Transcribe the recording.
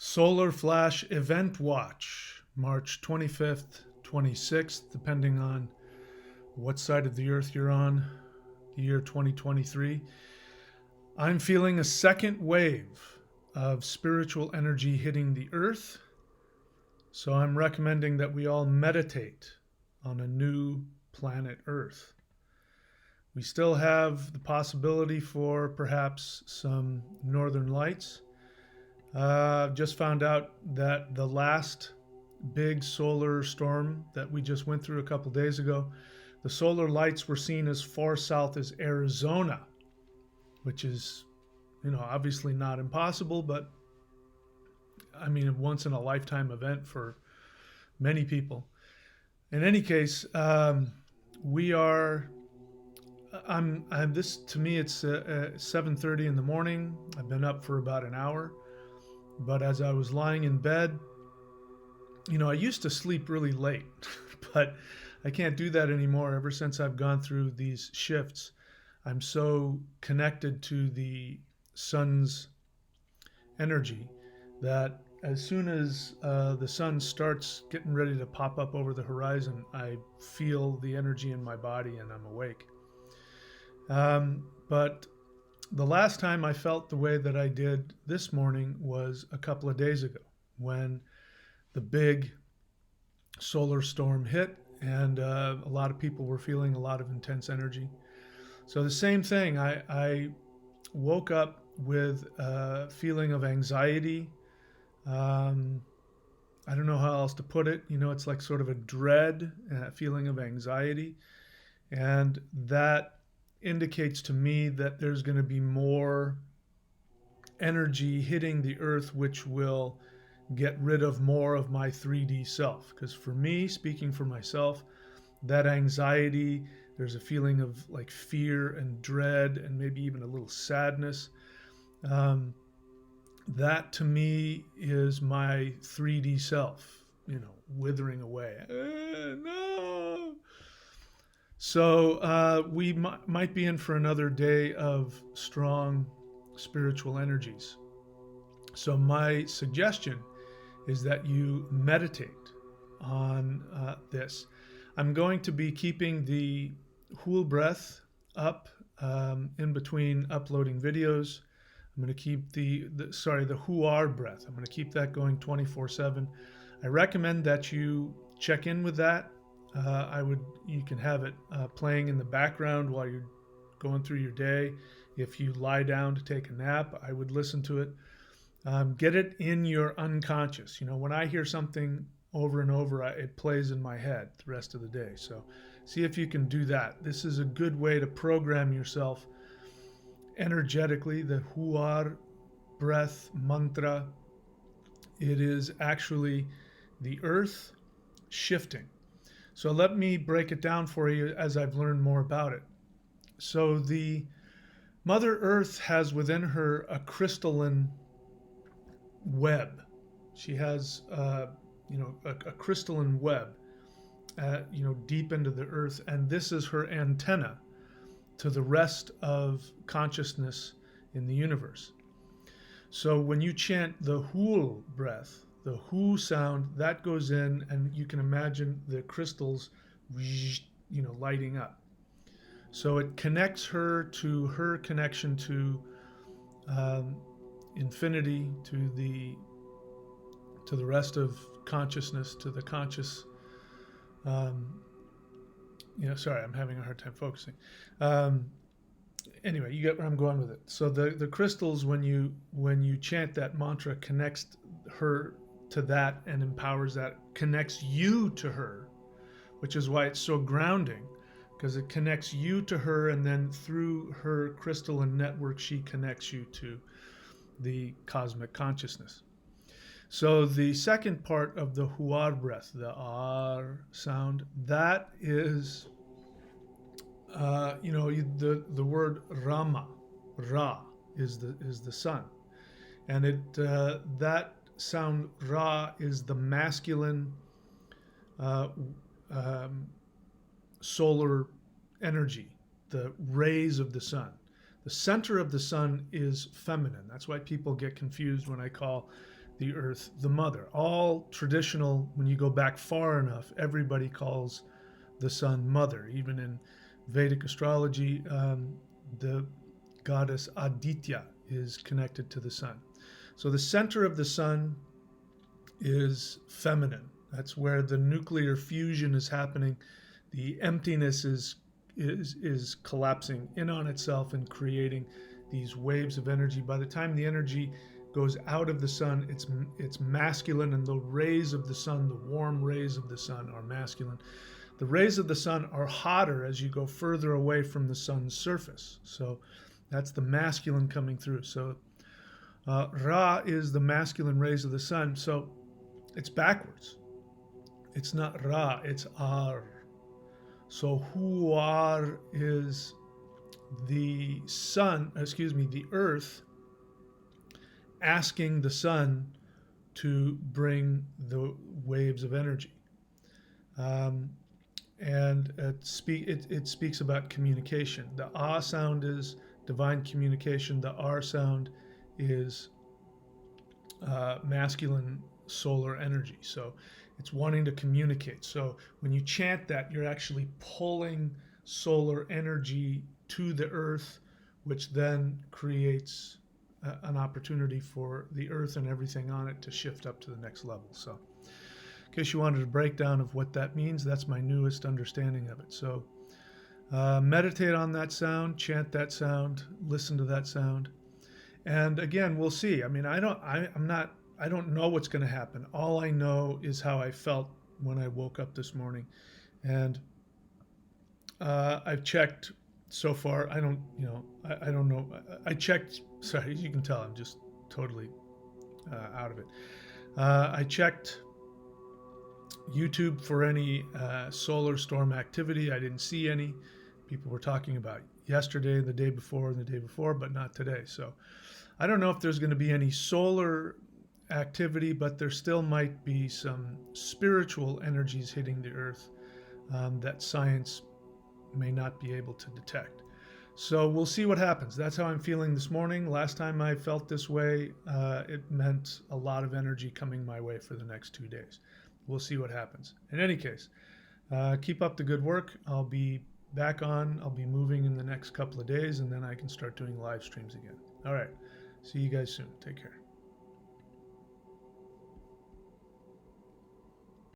Solar Flash Event Watch, March 25th, 26th, depending on what side of the earth you're on, the year 2023. I'm feeling a second wave of spiritual energy hitting the earth, so I'm recommending that we all meditate on a new planet Earth. We still have the possibility for perhaps some northern lights. Just found out that the last big solar storm that we just went through a couple days ago, the solar lights were seen as far south as Arizona, which is, obviously not impossible, but I mean, a once in a lifetime event for many people. In any case, we are. I'm this to me. It's 7:30 in the morning. I've been up for about an hour. But as I was lying in bed, I used to sleep really late, but I can't do that anymore ever since I've gone through these shifts. I'm so connected to the sun's energy that as soon as the sun starts getting ready to pop up over the horizon, I feel the energy in my body and I'm awake. But the last time I felt the way that I did this morning was a couple of days ago when the big solar storm hit and a lot of people were feeling a lot of intense energy. So the same thing, I woke up with a feeling of anxiety. I don't know how else to put it. It's like sort of a dread, feeling of anxiety. And that indicates to me that there's going to be more energy hitting the earth, which will get rid of more of my 3D self. Because for me, speaking for myself, that anxiety, there's a feeling of like fear and dread and maybe even a little sadness. That to me is my 3D self, withering away. No. So we might be in for another day of strong spiritual energies. So my suggestion is that you meditate on this. I'm going to be keeping the Hool breath up in between uploading videos. I'm going to keep the Huar breath. I'm going to keep that going 24/7. I recommend that you check in with that. You can have it playing in the background while you're going through your day. If you lie down to take a nap, I would listen to it. Get it in your unconscious. When I hear something over and over, it plays in my head the rest of the day. So see if you can do that. This is a good way to program yourself energetically. The Huar breath mantra, it is actually the earth shifting. So let me break it down for you as I've learned more about it. So the Mother Earth has within her a crystalline web. She has, a crystalline web, deep into the earth, and this is her antenna to the rest of consciousness in the universe. So when you chant the Hool breath, the Hu sound, that goes in, and you can imagine the crystals, lighting up. So it connects her to her connection to infinity, to the rest of consciousness, to the conscious. Sorry, I'm having a hard time focusing. Anyway, you get where I'm going with it. So the crystals, when you chant that mantra, connects her to that and empowers that, connects you to her, which is why it's so grounding, because it connects you to her, and then through her crystalline network, she connects you to the cosmic consciousness. So the second part of the Huar breath, the R sound, that is, the word Rama, Ra is the sun, and that sound Ra is the masculine solar energy, the rays of the sun. The center of the sun is feminine. That's why people get confused when I call the earth the mother. All traditional, when you go back far enough, everybody calls the sun mother. Even in Vedic astrology, the goddess Aditya is connected to the sun. So the center of the sun is feminine. That's where the nuclear fusion is happening. The emptiness is collapsing in on itself and creating these waves of energy. By the time the energy goes out of the sun, it's masculine, and the rays of the sun, the warm rays of the sun, are masculine. The rays of the sun are hotter as you go further away from the sun's surface. So that's the masculine coming through. So Ra is the masculine rays of the sun. So it's backwards. It's not Ra, it's Ar. So Huar is the sun, the earth, asking the sun to bring the waves of energy. And it speaks about communication. The Ah sound is divine communication. The R sound is masculine solar energy. So it's wanting to communicate. So when you chant that, you're actually pulling solar energy to the earth, which then creates an opportunity for the earth and everything on it to shift up to the next level. So in case you wanted a breakdown of what that means, that's my newest understanding of it. So meditate on that sound, chant that sound, listen to that sound. And again, we'll see. I mean, I don't know what's going to happen. All I know is how I felt when I woke up this morning. And I've checked so far. I don't know. I checked, sorry, you can tell I'm just totally out of it. I checked YouTube for any solar storm activity. I didn't see any. People were talking about yesterday, the day before, and the day before, but not today. So I don't know if there's going to be any solar activity, but there still might be some spiritual energies hitting the earth that science may not be able to detect. So we'll see what happens. That's how I'm feeling this morning. Last time I felt this way, it meant a lot of energy coming my way for the next 2 days. We'll see what happens. In any case, keep up the good work. I'll be back on. I'll be moving in the next couple of days, and then I can start doing live streams again. All right. See you guys soon. Take care.